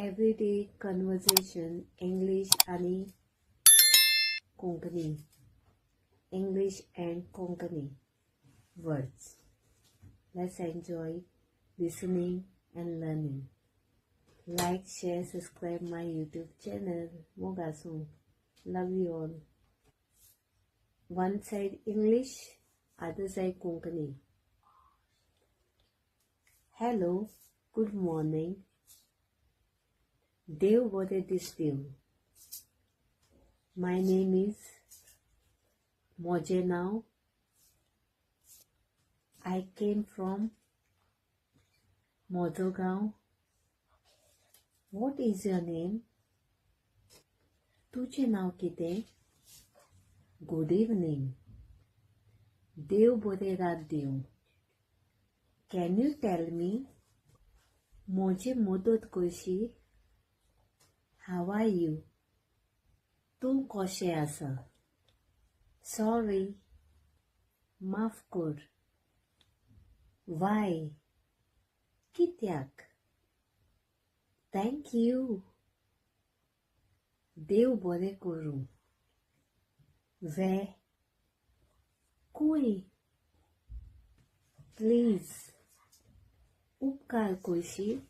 everyday conversation English आणि Konkani. English and Konkani words. Let's enjoy listening and learning. Like, share, subscribe my YouTube channel. Mogasung. Love you all. One side English, other side Konkani. Hello, good morning. देव बरे दिसतीव. My name is Moje now. I came from Modogaon. What is your name? तुझे नाव कितें? Good evening. देव बरे रात दिव. Can you tell me? मोजे मदत कशी? How are you? तूं कशें आसा? Sorry. माफ कर. Why? कित्याक? Thank you. देव बरें करूं. Where? खंय? Please. उपकार करशी.